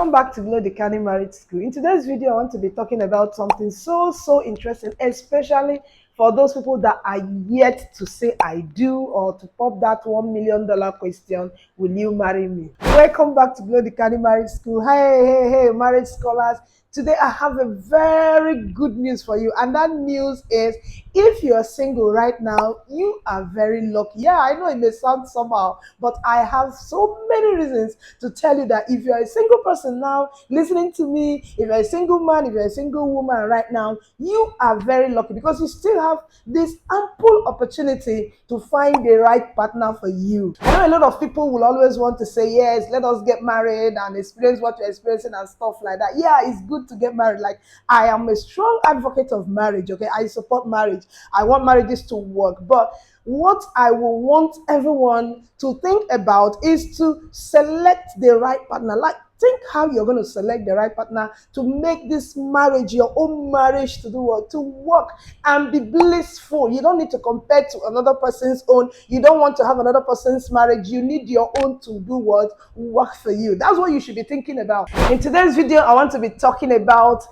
Welcome back to the Canny Marriage School. In today's video, I want to be talking about something so interesting, especially for those people that are yet to say I do or to pop that $1 million question, will you marry me? Welcome back to the Canny Marriage School. Hey, marriage scholars. Today I have a very good news for you, and that news is if you're single right now, you are very lucky. Yeah, I know it may sound somehow, but I have so many reasons to tell you that if you're a single person now listening to me, if you're a single man, if you're a single woman right now, you are very lucky because you still have this ample opportunity to find the right partner for you. I know a lot of people will always want to say, yes, let us get married and experience what you're experiencing and stuff like that. Yeah, it's good to get married. Like, I am a strong advocate of marriage, okay? I support marriage. I want marriages to work. But what I will want everyone to think about is to select the right partner. Like, think how you're going to select the right partner to make this marriage, your own marriage, to do what? To work and be blissful. You don't need to compare to another person's own. You don't want to have another person's marriage. You need your own to do what? Work for you. That's what you should be thinking about. In today's video, I want to be talking about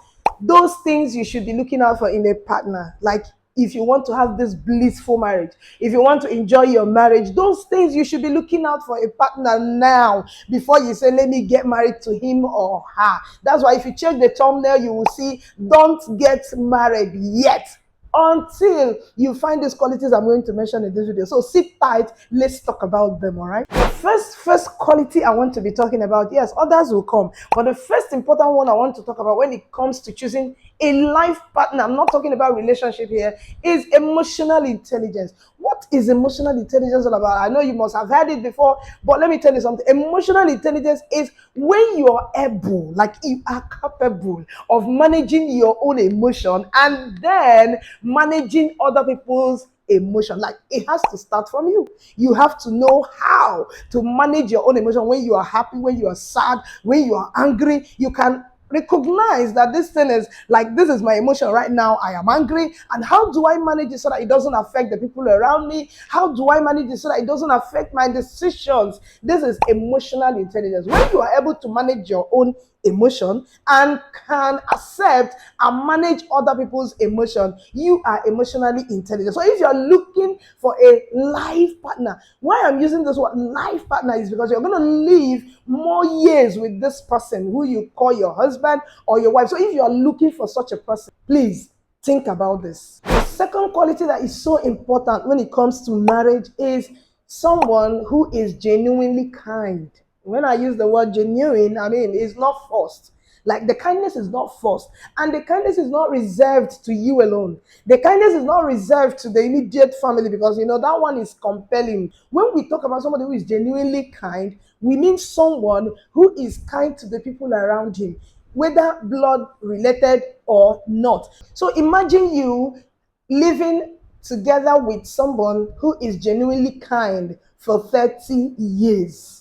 those things you should be looking out for in a partner. Like, if you want to have this blissful marriage, if you want to enjoy your marriage, those things you should be looking out for a partner now before you say, let me get married to him or her. That's why if you check the thumbnail, you will see, don't get married yet until you find these qualities I'm going to mention in this video. So sit tight, let's talk about them, all right? The first quality I want to be talking about, yes, others will come, but the first important one I want to talk about when it comes to choosing a life partner, I'm not talking about relationship here, is emotional intelligence. What is emotional intelligence all about? I know you must have heard it before, but let me tell you something. Emotional intelligence is when you are able, like you are capable of managing your own emotion and then managing other people's emotion. Like, it has to start from you. You have to know how to manage your own emotion. When you are happy, when you are sad, when you are angry, you can recognize that this thing is like, this is my emotion right now. I am angry, and how do I manage it so that it doesn't affect the people around me? How do I manage it so that it doesn't affect my decisions? This is emotional intelligence. When you are able to manage your own emotion and can accept and manage other people's emotion, you are emotionally intelligent. So if you're looking for a life partner, why I'm using this word life partner is because you're going to live more years with this person who you call your husband or your wife. So if you're looking for such a person, please think about this. The second quality that is so important when it comes to marriage is someone who is genuinely kind. When I use the word genuine, I mean it's not forced. Like, the kindness is not forced, and the kindness is not reserved to you alone. The kindness is not reserved to the immediate family, because you know that one is compelling. When we talk about somebody who is genuinely kind, we mean someone who is kind to the people around him, whether blood related or not. So imagine you living together with someone who is genuinely kind for 30 years.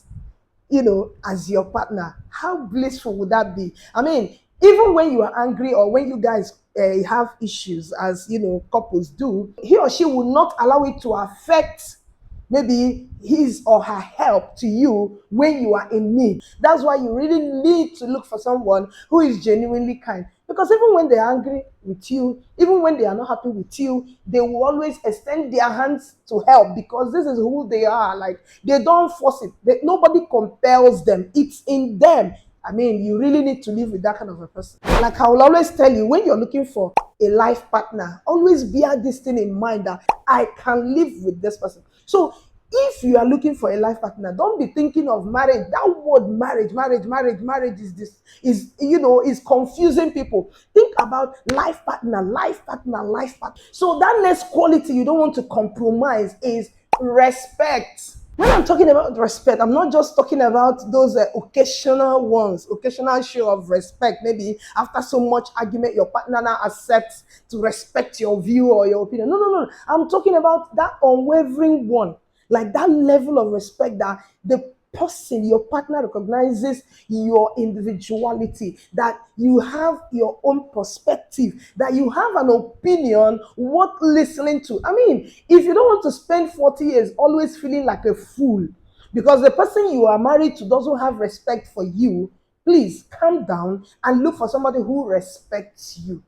As your partner, how blissful would that be? I mean, even when you are angry or when you guys have issues, as couples do, he or she will not allow it to affect maybe his or her help to you when you are in need. That's why you really need to look for someone who is genuinely kind. Because even when they're angry with you, even when they are not happy with you, they will always extend their hands to help, because this is who they are. Like, they don't force it. Nobody compels them. It's in them. I mean, you really need to live with that kind of a person. Like, I will always tell you, when you're looking for a life partner, always bear this thing in mind, that I can live with this person. So if you are looking for a life partner, don't be thinking of marriage. That word marriage is confusing people. Think about life partner. So that next quality you don't want to compromise is respect. When I'm talking about respect, I'm not just talking about those occasional show of respect. Maybe after so much argument, your partner now accepts to respect your view or your opinion. No. I'm talking about that unwavering one. Like, that level of respect that the person, your partner, recognizes your individuality, that you have your own perspective, that you have an opinion worth listening to. I mean, if you don't want to spend 40 years always feeling like a fool because the person you are married to doesn't have respect for you, please calm down and look for somebody who respects you.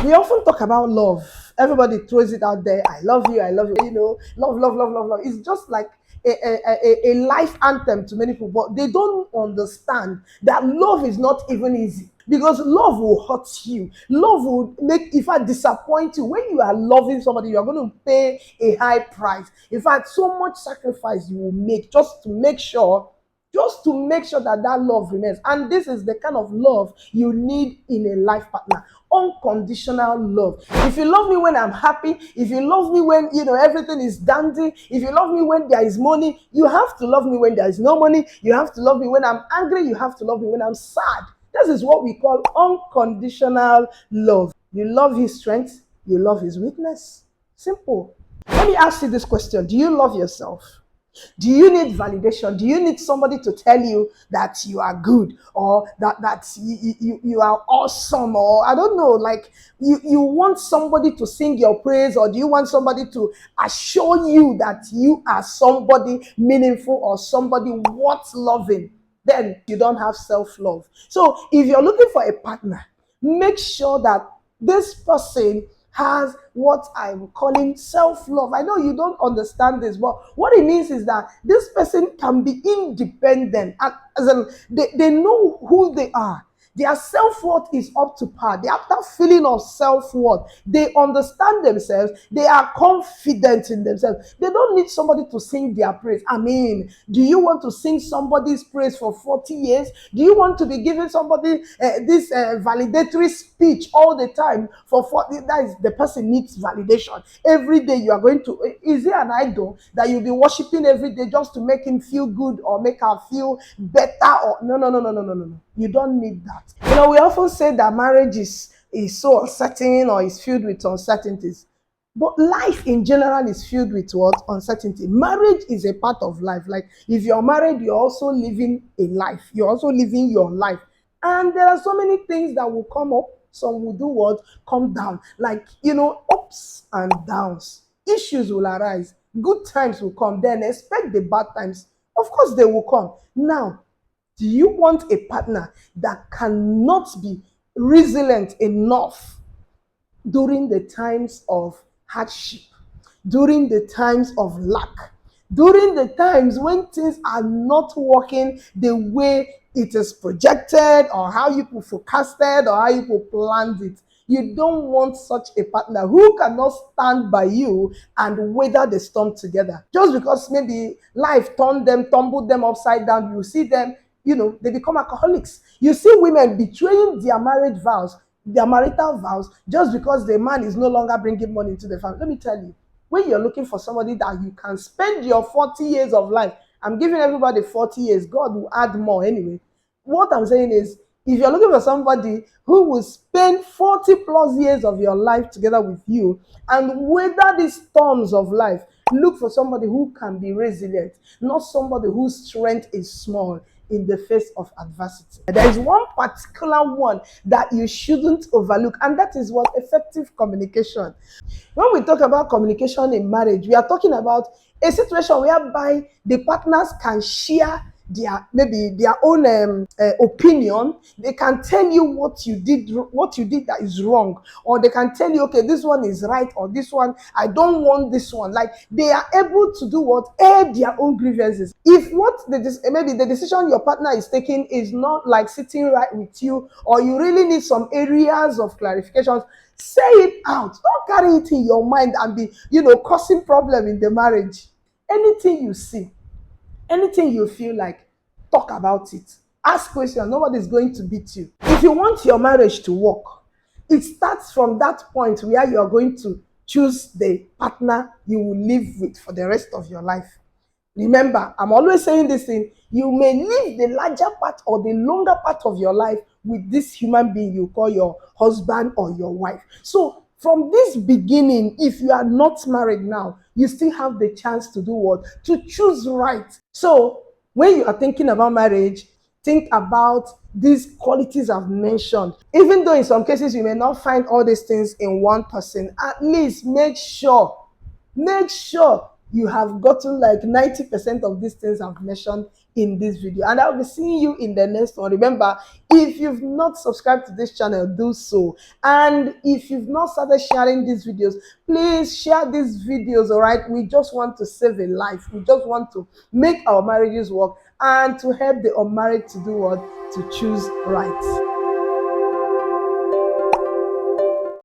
We often talk about love. Everybody throws it out there. I love you. I love you. Love, love, love, love, love. It's just like a life anthem to many people, but they don't understand that love is not even easy. Because love will hurt you. Love will make, if I disappoint you. When you are loving somebody, you are going to pay a high price. In fact, so much sacrifice you will make just to make sure that that love remains. And this is the kind of love you need in a life partner. Unconditional love. If you love me when I'm happy, if you love me when everything is dandy, if you love me when there is money, you have to love me when there is no money. You have to love me when I'm angry. You have to love me when I'm sad. This is what we call unconditional love. You love his strength, you love his weakness. Simple. Let me ask you this question. Do you love yourself? Do you need validation? Do you need somebody to tell you that you are good, or that you are awesome, or I don't know, like you want somebody to sing your praise, or do you want somebody to assure you that you are somebody meaningful or somebody worth loving? Then you don't have self-love. So if you're looking for a partner, make sure that this person has what I'm calling self-love. I know you don't understand this, but what it means is that this person can be independent, and as in, they know who they are. Their self-worth is up to par. They have that feeling of self-worth. They understand themselves. They are confident in themselves. They don't need somebody to sing their praise. I mean, do you want to sing somebody's praise for 40 years? Do you want to be giving somebody this validatory speech all the time for 40? That is, the person needs validation. Every day you are going to, is there an idol that you'll be worshiping every day just to make him feel good or make her feel better? Or no, no, no, no, no, no, no, no. You don't need that. We often say that marriage is so uncertain, or is filled with uncertainties. But life in general is filled with what? Uncertainty. Marriage is a part of life. Like, if you're married, you're also living a life. You're also living your life. And there are so many things that will come up. Some will do what? Come down. Like, ups and downs. Issues will arise. Good times will come. Then expect the bad times. Of course, they will come. Now, do you want a partner that cannot be resilient enough during the times of hardship, during the times of lack, during the times when things are not working the way it is projected, or how you forecasted, or how you planned it? You don't want such a partner who cannot stand by you and weather the storm together. Just because maybe life tumbled them upside down, you see them, they become alcoholics. You see women betraying their marriage vows, their marital vows, just because the man is no longer bringing money into the family. Let me tell you, when you're looking for somebody that you can spend your 40 years of life, I'm giving everybody 40 years, God will add more anyway. What I'm saying is, if you're looking for somebody who will spend 40 plus years of your life together with you and weather the storms of life, look for somebody who can be resilient, not somebody whose strength is small in the face of adversity. There is one particular one that you shouldn't overlook, and that is what? Effective communication. When we talk about communication in marriage, we are talking about a situation whereby the partners can share their own opinion. They can tell you what you did that is wrong, or they can tell you, okay, this one is right, or this one, I don't want this one. Like, they are able to do what? Air their own grievances. If maybe the decision your partner is taking is not like sitting right with you, or you really need some areas of clarifications, say it out. Don't carry it in your mind and be causing problem in the marriage. Anything you see, anything you feel like, talk about it. Ask questions. Nobody's going to beat you. If you want your marriage to work, it starts from that point where you're going to choose the partner you will live with for the rest of your life. Remember, I'm always saying this thing. You may live the larger part or the longer part of your life with this human being you call your husband or your wife. So from this beginning, if you are not married now, you still have the chance to do what? To choose right. So when you are thinking about marriage, think about these qualities I've mentioned. Even though in some cases you may not find all these things in one person, at least make sure you have gotten like 90% of these things I've mentioned in this video, and I'll be seeing you in the next one. Remember, if you've not subscribed to this channel, do so. And if you've not started sharing these videos, please share these videos. All right, we just want to save a life. We just want to make our marriages work and to help the unmarried to do what? To choose right.